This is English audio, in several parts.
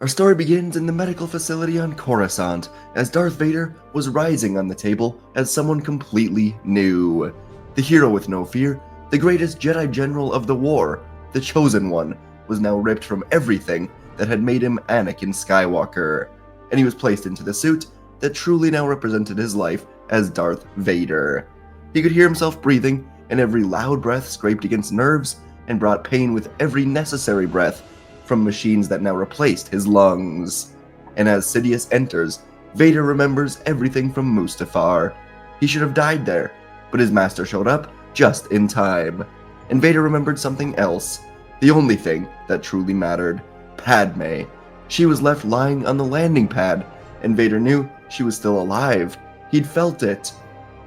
Our story begins in the medical facility on Coruscant, as Darth Vader was rising on the table as someone completely new. The hero with no fear, the greatest Jedi General of the war, the Chosen One, was now ripped from everything that had made him Anakin Skywalker, and he was placed into the suit that truly now represented his life as Darth Vader. He could hear himself breathing, and every loud breath scraped against nerves and brought pain with every necessary breath from machines that now replaced his lungs. And as Sidious enters, Vader remembers everything from Mustafar. He should have died there, but his master showed up just in time. And Vader remembered something else, the only thing that truly mattered: Padme. She was left lying on the landing pad, and Vader knew she was still alive. He'd felt it.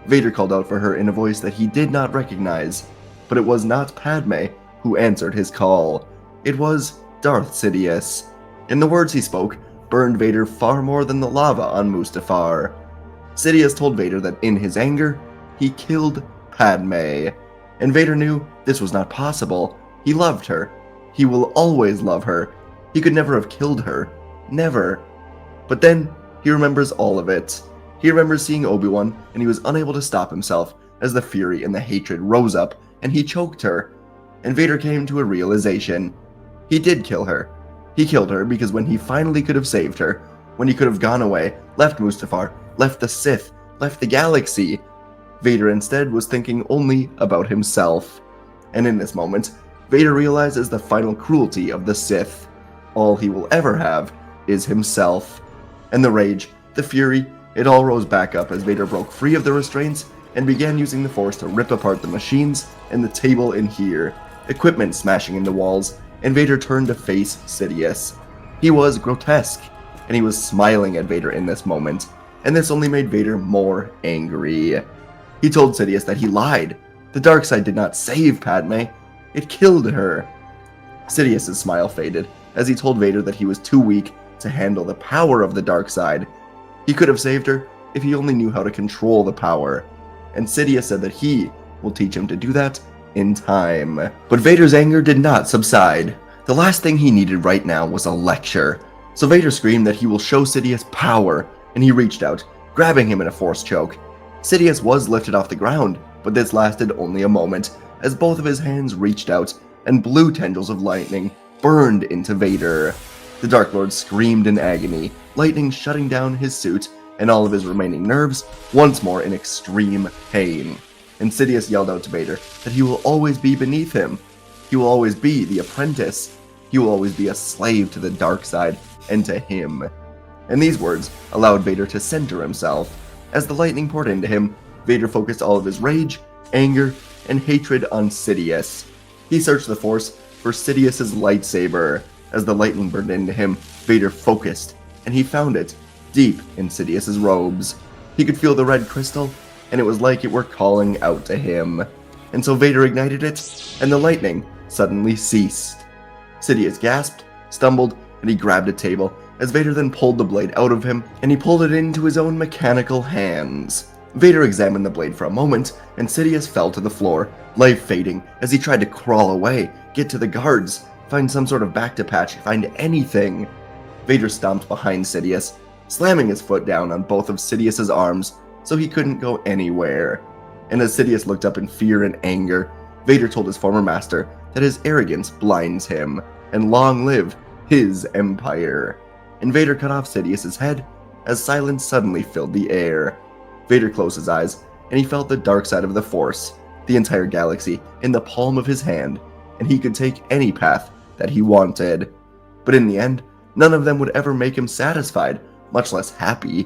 Vader called out for her in a voice that he did not recognize, but it was not Padme who answered his call. It was Darth Sidious, and the words he spoke burned Vader far more than the lava on Mustafar. Sidious told Vader that in his anger, he killed Padme, and Vader knew this was not possible. He loved her. He will always love her. He could never have killed her. Never. But then, he remembers all of it. He remembers seeing Obi-Wan, and he was unable to stop himself as the fury and the hatred rose up, and he choked her. And Vader came to a realization. He did kill her. He killed her because when he finally could have saved her, when he could have gone away, left Mustafar, left the Sith, left the galaxy, Vader instead was thinking only about himself. And in this moment, Vader realizes the final cruelty of the Sith. All he will ever have is himself. And the rage, the fury, it all rose back up as Vader broke free of the restraints and began using the Force to rip apart the machines and the table in here, equipment smashing into walls, and Vader turned to face Sidious. He was grotesque, and he was smiling at Vader in this moment, and this only made Vader more angry. He told Sidious that he lied. The dark side did not save Padme, it killed her. Sidious's smile faded as he told Vader that he was too weak to handle the power of the dark side. He could have saved her if he only knew how to control the power, and Sidious said that he will teach him to do that in time. But Vader's anger did not subside. The last thing he needed right now was a lecture. So Vader screamed that he will show Sidious power, and he reached out, grabbing him in a Force choke. Sidious was lifted off the ground, but this lasted only a moment, as both of his hands reached out, and blue tendrils of lightning burned into Vader. The Dark Lord screamed in agony, lightning shutting down his suit and all of his remaining nerves, once more in extreme pain. And Sidious yelled out to Vader that he will always be beneath him. He will always be the apprentice. He will always be a slave to the dark side and to him. And these words allowed Vader to center himself. As the lightning poured into him, Vader focused all of his rage, anger, and hatred on Sidious. He searched the Force for Sidious's lightsaber. As the lightning burned into him, Vader focused, and he found it deep in Sidious's robes. He could feel the red crystal, and it was like it were calling out to him. And so Vader ignited it, and the lightning suddenly ceased. Sidious gasped, stumbled, and he grabbed a table, as Vader then pulled the blade out of him, and he pulled it into his own mechanical hands. Vader examined the blade for a moment, and Sidious fell to the floor, life fading, as he tried to crawl away, get to the guards, find some sort of back-to-patch, find anything. Vader stomped behind Sidious, slamming his foot down on both of Sidious's arms, so he couldn't go anywhere. And as Sidious looked up in fear and anger, Vader told his former master that his arrogance blinds him, and long live his empire. And Vader cut off Sidious's head, as silence suddenly filled the air. Vader closed his eyes, and he felt the dark side of the Force, the entire galaxy, in the palm of his hand, and he could take any path that he wanted. But in the end, none of them would ever make him satisfied, much less happy.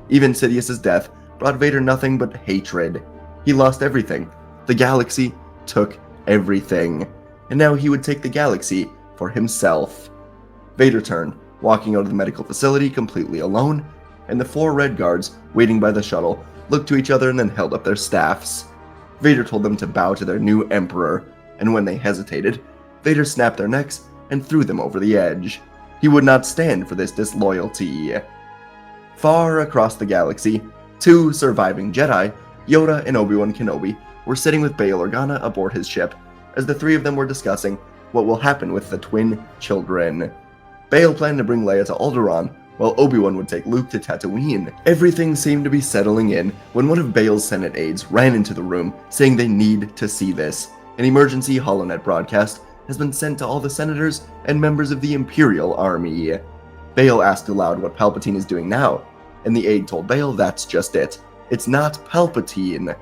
Even Sidious's death brought Vader nothing but hatred. He lost everything. The galaxy took everything. And now he would take the galaxy for himself. Vader turned, walking out of the medical facility completely alone, and the 4 red guards waiting by the shuttle looked to each other and then held up their staffs. Vader told them to bow to their new emperor, and when they hesitated, Vader snapped their necks and threw them over the edge. He would not stand for this disloyalty. Far across the galaxy, 2 surviving Jedi, Yoda and Obi-Wan Kenobi, were sitting with Bail Organa aboard his ship, as the 3 of them were discussing what will happen with the twin children. Bail planned to bring Leia to Alderaan, while Obi-Wan would take Luke to Tatooine. Everything seemed to be settling in when one of Bail's Senate aides ran into the room, saying they need to see this. An emergency HoloNet broadcast has been sent to all the senators and members of the Imperial Army. Bail asked aloud what Palpatine is doing now, and the aide told Bail that's just it. It's not Palpatine.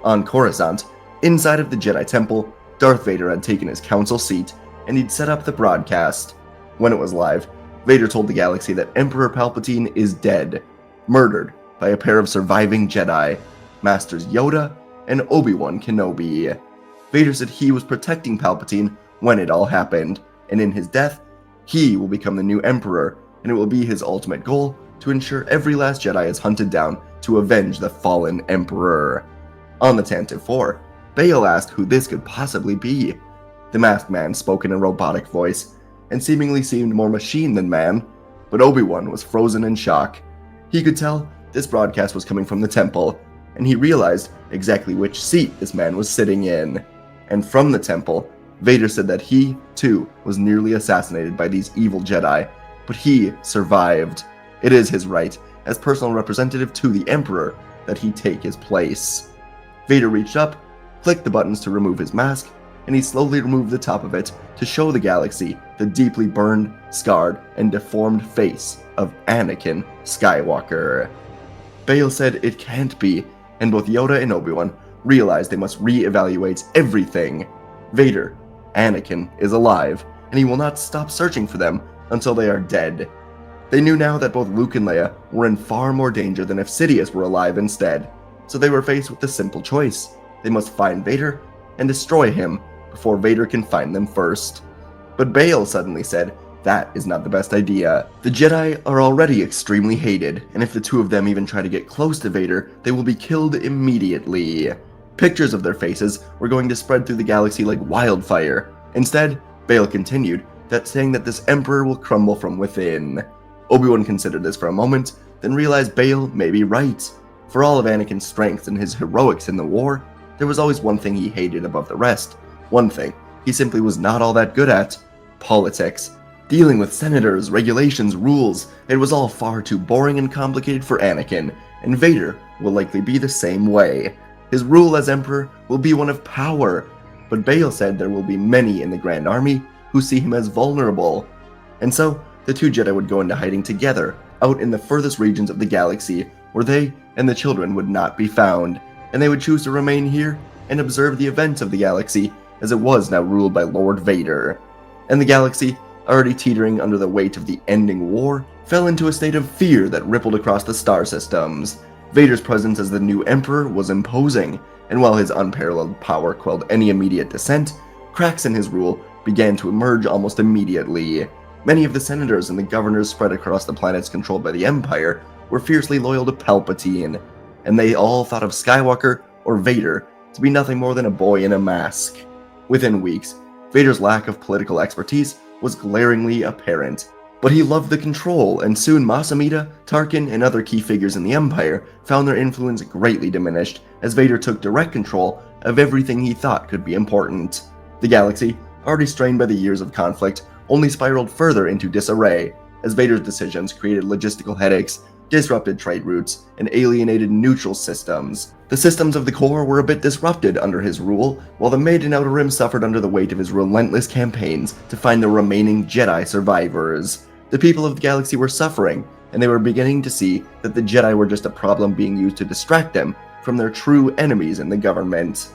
On Coruscant, inside of the Jedi Temple, Darth Vader had taken his council seat, and he'd set up the broadcast. When it was live, Vader told the galaxy that Emperor Palpatine is dead, murdered by a pair of surviving Jedi, Masters Yoda and Obi-Wan Kenobi. Vader said he was protecting Palpatine when it all happened, and in his death, he will become the new Emperor, and it will be his ultimate goal to ensure every last Jedi is hunted down to avenge the fallen Emperor. On the Tantive 4, Bail asked who this could possibly be. The masked man spoke in a robotic voice, and seemingly seemed more machine than man, but Obi-Wan was frozen in shock. He could tell this broadcast was coming from the temple, and he realized exactly which seat this man was sitting in. And from the temple, Vader said that he, too, was nearly assassinated by these evil Jedi, but he survived. It is his right, as personal representative to the Emperor, that he take his place. Vader reached up, clicked the buttons to remove his mask, and he slowly removed the top of it to show the galaxy the deeply burned, scarred, and deformed face of Anakin Skywalker. Bail said it can't be, and both Yoda and Obi-Wan realized they must re-evaluate everything. Vader, Anakin, is alive, and he will not stop searching for them until they are dead. They knew now that both Luke and Leia were in far more danger than if Sidious were alive instead, so they were faced with a simple choice. They must find Vader and destroy him before Vader can find them first. But Bail suddenly said that is not the best idea. The Jedi are already extremely hated, and if the two of them even try to get close to Vader, they will be killed immediately. Pictures of their faces were going to spread through the galaxy like wildfire. Instead, Bail continued, saying that this Emperor will crumble from within. Obi-Wan considered this for a moment, then realized Bail may be right. For all of Anakin's strengths and his heroics in the war, there was always one thing he hated above the rest. One thing he simply was not all that good at: politics. Dealing with senators, regulations, rules, it was all far too boring and complicated for Anakin, and Vader will likely be the same way. His rule as Emperor will be one of power, but Bail said there will be many in the Grand Army who see him as vulnerable. And so, the two Jedi would go into hiding together, out in the furthest regions of the galaxy, where they and the children would not be found, and they would choose to remain here and observe the events of the galaxy, as it was now ruled by Lord Vader. And the galaxy, already teetering under the weight of the ending war, fell into a state of fear that rippled across the star systems. Vader's presence as the new Emperor was imposing, and while his unparalleled power quelled any immediate dissent, cracks in his rule began to emerge almost immediately. Many of the senators and the governors spread across the planets controlled by the Empire were fiercely loyal to Palpatine, and they all thought of Skywalker or Vader to be nothing more than a boy in a mask. Within weeks, Vader's lack of political expertise was glaringly apparent, but he loved the control, and soon Mas Amedda, Tarkin, and other key figures in the Empire found their influence greatly diminished as Vader took direct control of everything he thought could be important. The galaxy, already strained by the years of conflict, only spiraled further into disarray, as Vader's decisions created logistical headaches, disrupted trade routes, and alienated neutral systems. The systems of the core were a bit disrupted under his rule, while the Mid and Outer Rim suffered under the weight of his relentless campaigns to find the remaining Jedi survivors. The people of the galaxy were suffering, and they were beginning to see that the Jedi were just a problem being used to distract them from their true enemies in the government.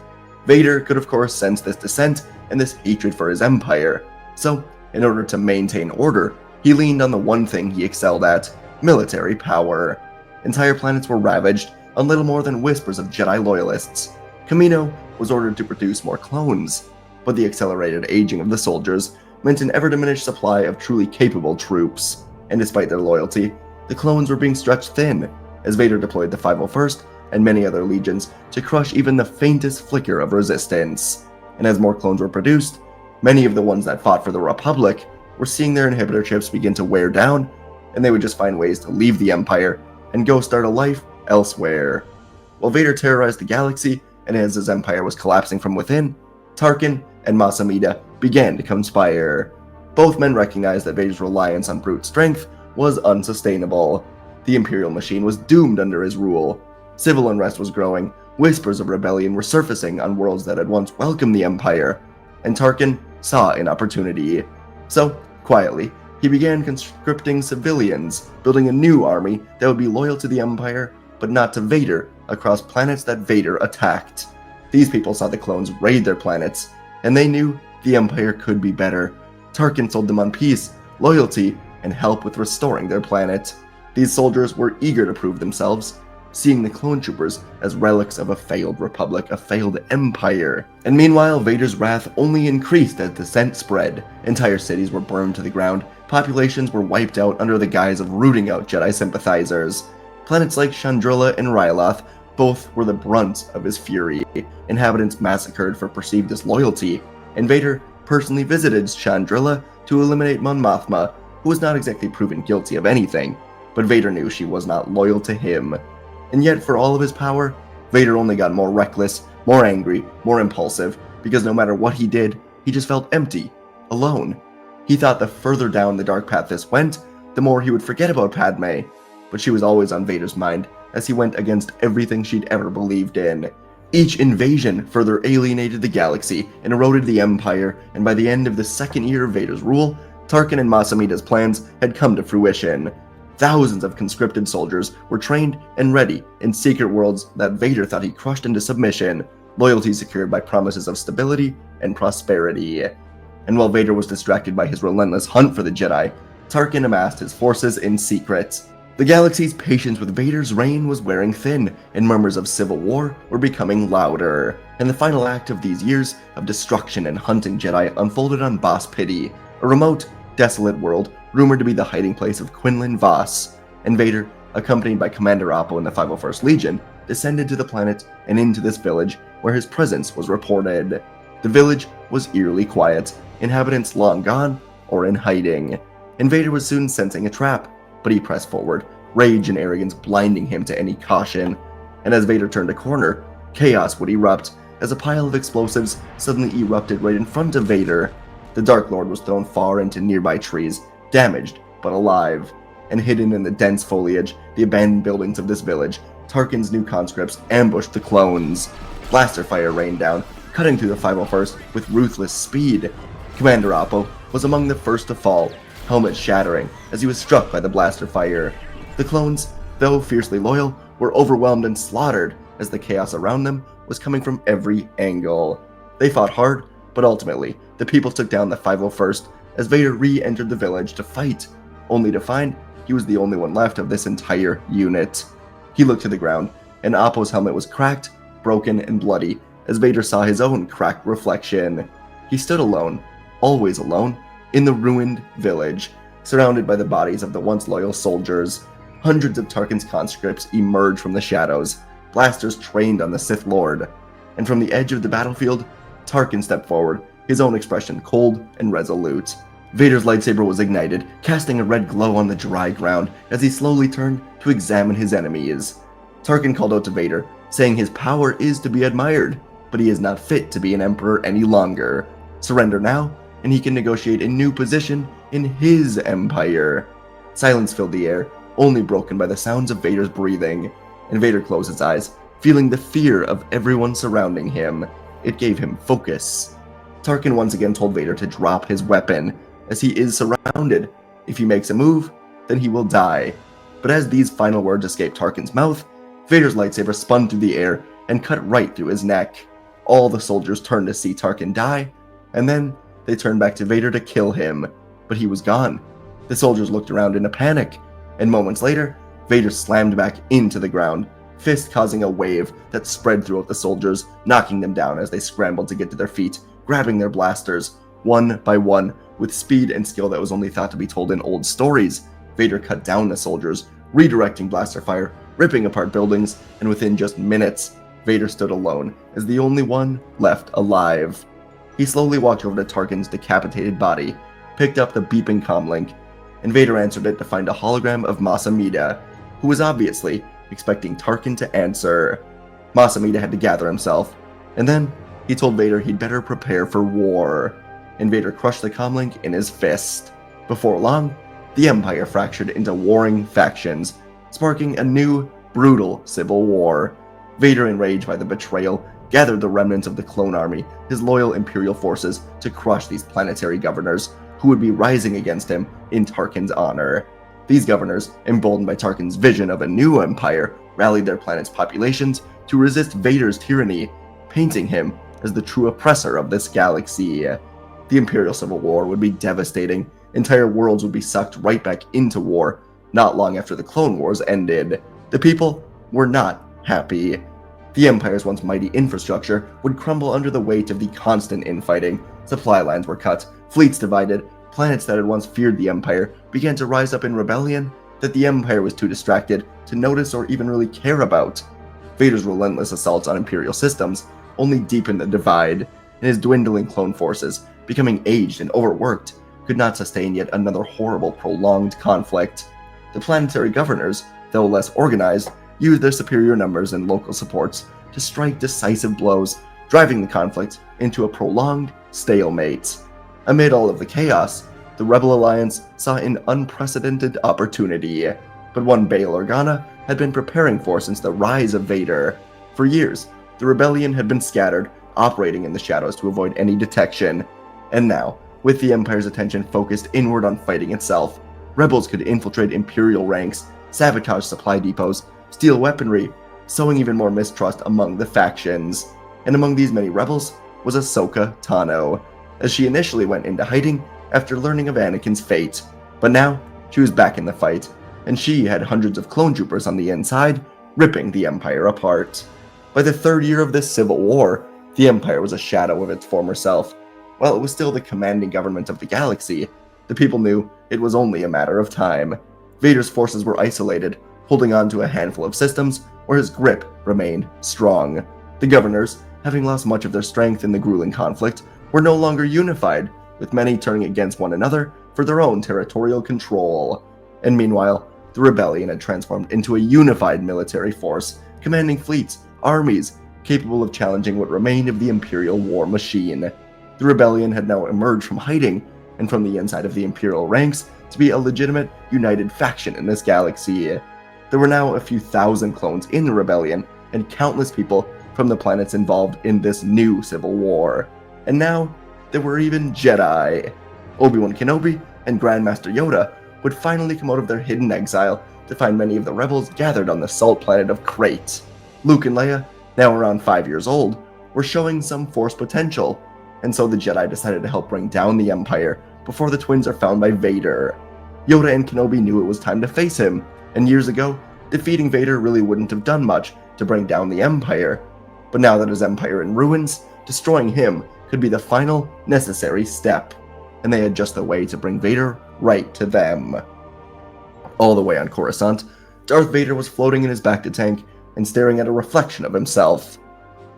Vader could of course sense this dissent and this hatred for his empire, so in order to maintain order, he leaned on the one thing he excelled at: military power. Entire planets were ravaged on little more than whispers of Jedi loyalists. Kamino was ordered to produce more clones, but the accelerated aging of the soldiers meant an ever-diminished supply of truly capable troops, and despite their loyalty, the clones were being stretched thin, as Vader deployed the 501st and many other legions to crush even the faintest flicker of resistance. And as more clones were produced, many of the ones that fought for the Republic were seeing their inhibitor chips begin to wear down, and they would just find ways to leave the Empire and go start a life elsewhere. While Vader terrorized the galaxy, and as his empire was collapsing from within, Tarkin and Mas Amedda began to conspire. Both men recognized that Vader's reliance on brute strength was unsustainable. The Imperial machine was doomed under his rule. Civil unrest was growing, whispers of rebellion were surfacing on worlds that had once welcomed the Empire, and Tarkin saw an opportunity. So, quietly, he began conscripting civilians, building a new army that would be loyal to the Empire, but not to Vader, across planets that Vader attacked. These people saw the clones raid their planets, and they knew the Empire could be better. Tarkin sold them on peace, loyalty, and help with restoring their planet. These soldiers were eager to prove themselves, seeing the clone troopers as relics of a failed republic, a failed empire. And meanwhile, Vader's wrath only increased as dissent spread. Entire cities were burned to the ground, populations were wiped out under the guise of rooting out Jedi sympathizers. Planets like Chandrila and Ryloth both were the brunt of his fury, inhabitants massacred for perceived disloyalty, and Vader personally visited Chandrila to eliminate Mon Mothma, who was not exactly proven guilty of anything, but Vader knew she was not loyal to him. And yet, for all of his power, Vader only got more reckless, more angry, more impulsive, because no matter what he did, he just felt empty, alone. He thought the further down the dark path this went, the more he would forget about Padme, but she was always on Vader's mind, as he went against everything she'd ever believed in. Each invasion further alienated the galaxy and eroded the Empire, and by the end of the second year of Vader's rule, Tarkin and Mas Amedda's plans had come to fruition. Thousands of conscripted soldiers were trained and ready in secret worlds that Vader thought he crushed into submission, loyalty secured by promises of stability and prosperity. And while Vader was distracted by his relentless hunt for the Jedi, Tarkin amassed his forces in secret. The galaxy's patience with Vader's reign was wearing thin, and murmurs of civil war were becoming louder. And the final act of these years of destruction and hunting Jedi unfolded on Bos Pitti, a remote, desolate world rumored to be the hiding place of Quinlan Vos. And Vader, accompanied by Commander Appo and the 501st Legion, descended to the planet and into this village where his presence was reported. The village was eerily quiet, inhabitants long gone or in hiding. And Vader was soon sensing a trap, but he pressed forward, rage and arrogance blinding him to any caution. And as Vader turned a corner, chaos would erupt as a pile of explosives suddenly erupted right in front of Vader. The Dark Lord was thrown far into nearby trees, damaged but alive. And hidden in the dense foliage, the abandoned buildings of this village, Tarkin's new conscripts ambushed the clones. Blaster fire rained down, cutting through the 501st with ruthless speed. Commander Appo was among the first to fall, helmet shattering as he was struck by the blaster fire. The clones, though fiercely loyal, were overwhelmed and slaughtered as the chaos around them was coming from every angle. They fought hard, but ultimately, the people took down the 501st as Vader re-entered the village to fight, only to find he was the only one left of this entire unit. He looked to the ground, and Appo's helmet was cracked, broken, and bloody as Vader saw his own cracked reflection. He stood alone, always alone, in the ruined village, surrounded by the bodies of the once loyal soldiers. Hundreds of Tarkin's conscripts emerged from the shadows, blasters trained on the Sith Lord. And from the edge of the battlefield, Tarkin stepped forward, his own expression cold and resolute. Vader's lightsaber was ignited, casting a red glow on the dry ground as he slowly turned to examine his enemies. Tarkin called out to Vader, saying his power is to be admired, but he is not fit to be an emperor any longer. Surrender now, and he can negotiate a new position in his empire. Silence filled the air, only broken by the sounds of Vader's breathing, and Vader closed his eyes, feeling the fear of everyone surrounding him. It gave him focus. Tarkin once again told Vader to drop his weapon, as he is surrounded. If he makes a move, then he will die. But as these final words escaped Tarkin's mouth, Vader's lightsaber spun through the air and cut right through his neck. All the soldiers turned to see Tarkin die, and then they turned back to Vader to kill him, but he was gone. The soldiers looked around in a panic, and moments later, Vader slammed back into the ground, fist causing a wave that spread throughout the soldiers, knocking them down as they scrambled to get to their feet, grabbing their blasters. One by one, with speed and skill that was only thought to be told in old stories, Vader cut down the soldiers, redirecting blaster fire, ripping apart buildings, and within just minutes, Vader stood alone as the only one left alive. He slowly walked over to Tarkin's decapitated body, picked up the beeping comlink, and Vader answered it to find a hologram of Mas Amedda, who was obviously expecting Tarkin to answer. Mas Amedda had to gather himself, and then he told Vader he'd better prepare for war. and Vader crushed the comlink in his fist. Before long, the Empire fractured into warring factions, sparking a new, brutal civil war. Vader, enraged by the betrayal, gathered the remnants of the clone army, his loyal Imperial forces, to crush these planetary governors, who would be rising against him in Tarkin's honor. These governors, emboldened by Tarkin's vision of a new empire, rallied their planet's populations to resist Vader's tyranny, painting him as the true oppressor of this galaxy. The Imperial Civil War would be devastating. Entire worlds would be sucked right back into war, not long after the Clone Wars ended. The people were not happy. The Empire's once mighty infrastructure would crumble under the weight of the constant infighting. Supply lines were cut, fleets divided, planets that had once feared the Empire began to rise up in rebellion that the Empire was too distracted to notice or even really care about. Vader's relentless assaults on Imperial systems only deepened the divide, and his dwindling clone forces, becoming aged and overworked, could not sustain yet another horrible, prolonged conflict. The planetary governors, though less organized, used their superior numbers and local supports to strike decisive blows, driving the conflict into a prolonged stalemate. Amid all of the chaos, the Rebel Alliance saw an unprecedented opportunity, but one Bail Organa had been preparing for since the rise of Vader. For years, the rebellion had been scattered, operating in the shadows to avoid any detection. And now, with the Empire's attention focused inward on fighting itself, rebels could infiltrate Imperial ranks, sabotage supply depots, steal weaponry, sowing even more mistrust among the factions. And among these many rebels was Ahsoka Tano, as she initially went into hiding after learning of Anakin's fate. But now, she was back in the fight, and she had hundreds of clone troopers on the inside, ripping the Empire apart. By the third year of this civil war, the Empire was a shadow of its former self. While it was still the commanding government of the galaxy, the people knew it was only a matter of time. Vader's forces were isolated, holding on to a handful of systems where his grip remained strong. The governors, having lost much of their strength in the grueling conflict, were no longer unified, with many turning against one another for their own territorial control. And meanwhile, the rebellion had transformed into a unified military force, commanding fleets, armies, capable of challenging what remained of the Imperial war machine. The rebellion had now emerged from hiding, and from the inside of the Imperial ranks, to be a legitimate, united faction in this galaxy. There were now a few thousand clones in the rebellion, and countless people from the planets involved in this new civil war. And now, there were even Jedi. Obi-Wan Kenobi and Grandmaster Yoda would finally come out of their hidden exile to find many of the rebels gathered on the salt planet of Crate. Luke and Leia, now around 5 years old, were showing some Force potential, and so the Jedi decided to help bring down the Empire before the twins are found by Vader. Yoda and Kenobi knew it was time to face him, and years ago, defeating Vader really wouldn't have done much to bring down the Empire. But now that his empire in ruins, destroying him could be the final necessary step, and they had just the way to bring Vader right to them. All the way on Coruscant, Darth Vader was floating in his bacta tank and staring at a reflection of himself.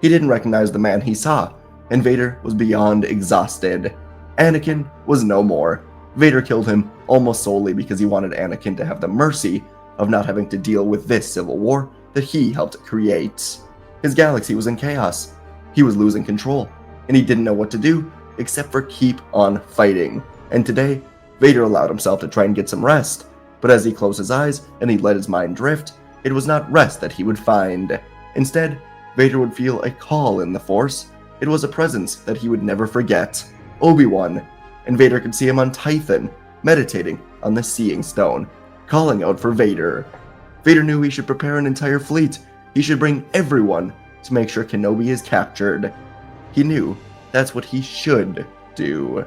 He didn't recognize the man he saw, and Vader was beyond exhausted. Anakin was no more. Vader killed him almost solely because he wanted Anakin to have the mercy of not having to deal with this civil war that he helped create. His galaxy was in chaos. He was losing control, and he didn't know what to do except for keep on fighting. And today, Vader allowed himself to try and get some rest, but as he closed his eyes and he let his mind drift, it was not rest that he would find. Instead, Vader would feel a call in the Force. It was a presence that he would never forget. Obi-Wan. And Vader could see him on Tython, meditating on the Seeing Stone, calling out for Vader. Vader knew he should prepare an entire fleet. He should bring everyone to make sure Kenobi is captured. He knew that's what he should do.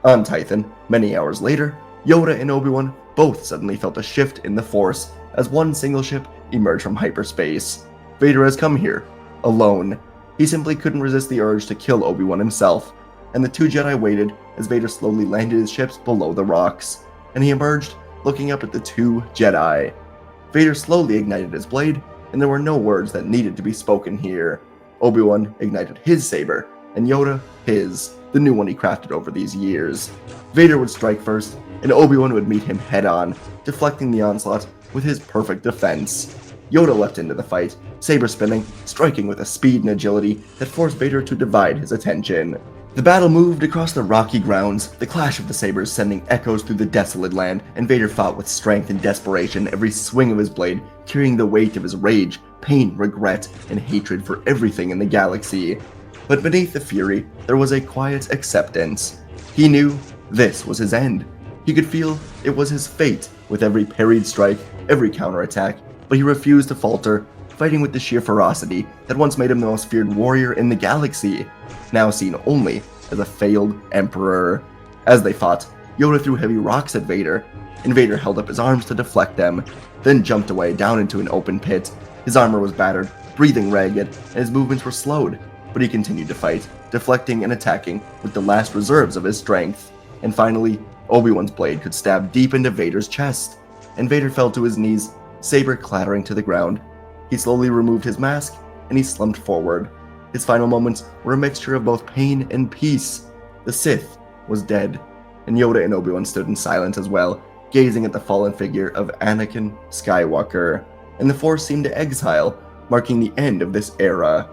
On Tython, many hours later, Yoda and Obi-Wan both suddenly felt a shift in the Force as one single ship emerged from hyperspace. Vader has come here, alone. He simply couldn't resist the urge to kill Obi-Wan himself, and the two Jedi waited as Vader slowly landed his ships below the rocks, and he emerged looking up at the two Jedi. Vader slowly ignited his blade, and there were no words that needed to be spoken here. Obi-Wan ignited his saber, and Yoda his, the new one he crafted over these years. Vader would strike first, and Obi-Wan would meet him head-on, deflecting the onslaught with his perfect defense. Yoda leapt into the fight, saber spinning, striking with a speed and agility that forced Vader to divide his attention. The battle moved across the rocky grounds, the clash of the sabers sending echoes through the desolate land, and Vader fought with strength and desperation, every swing of his blade carrying the weight of his rage, pain, regret, and hatred for everything in the galaxy. But beneath the fury, there was a quiet acceptance. He knew this was his end. He could feel it was his fate with every parried strike, every counterattack, but he refused to falter, fighting with the sheer ferocity that once made him the most feared warrior in the galaxy, now seen only as a failed emperor. As they fought, Yoda threw heavy rocks at Vader, and Vader held up his arms to deflect them, then jumped away down into an open pit. His armor was battered, breathing ragged, and his movements were slowed, but he continued to fight, deflecting and attacking with the last reserves of his strength. And finally, Obi-Wan's blade could stab deep into Vader's chest, and Vader fell to his knees, saber clattering to the ground. He slowly removed his mask, and he slumped forward. His final moments were a mixture of both pain and peace. The Sith was dead, and Yoda and Obi-Wan stood in silence as well, gazing at the fallen figure of Anakin Skywalker, and the Force seemed to exile, marking the end of this era.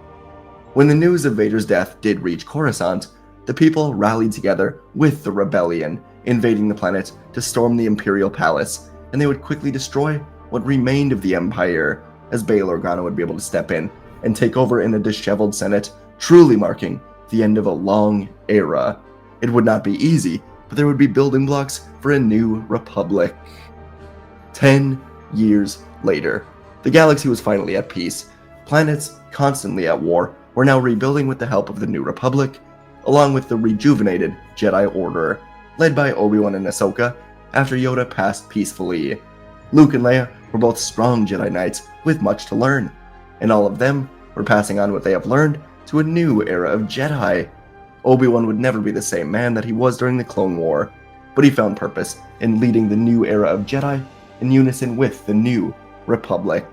When the news of Vader's death did reach Coruscant, the people rallied together with the rebellion, invading the planet to storm the Imperial Palace, and they would quickly destroy what remained of the Empire, as Bail Organa would be able to step in and take over in a disheveled Senate, truly marking the end of a long era. It would not be easy, but there would be building blocks for a new republic. 10 years later, the galaxy was finally at peace. Planets, constantly at war, were now rebuilding with the help of the New Republic, along with the rejuvenated Jedi Order, led by Obi-Wan and Ahsoka after Yoda passed peacefully. Luke and Leia were both strong Jedi Knights with much to learn, and all of them were passing on what they have learned to a new era of Jedi. Obi-Wan would never be the same man that he was during the Clone War, but he found purpose in leading the new era of Jedi in unison with the New Republic.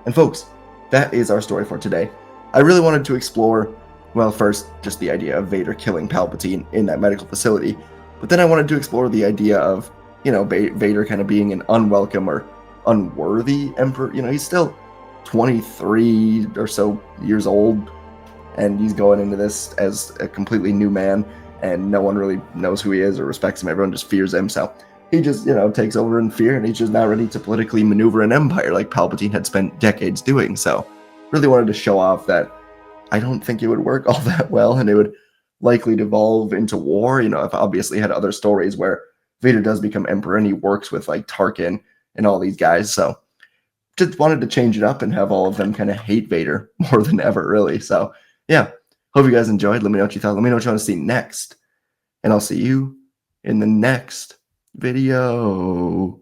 And folks, that is our story for today. I really wanted to explore, well, first, just the idea of Vader killing Palpatine in that medical facility, but then I wanted to explore the idea of, Vader kind of being an unwelcome or unworthy emperor. He's still 23 or so years old, and he's going into this as a completely new man, and no one really knows who he is or respects him. Everyone just fears him, so he just, takes over in fear, and he's just not ready to politically maneuver an empire like Palpatine had spent decades doing. So really wanted to show off that I don't think it would work all that well, and it would likely devolve into war. I've obviously had other stories where Vader does become emperor and he works with like Tarkin and all these guys. So just wanted to change it up and have all of them kind of hate Vader more than ever, really. So yeah, hope you guys enjoyed. Let me know what you thought. Let me know what you want to see next. And I'll see you in the next video.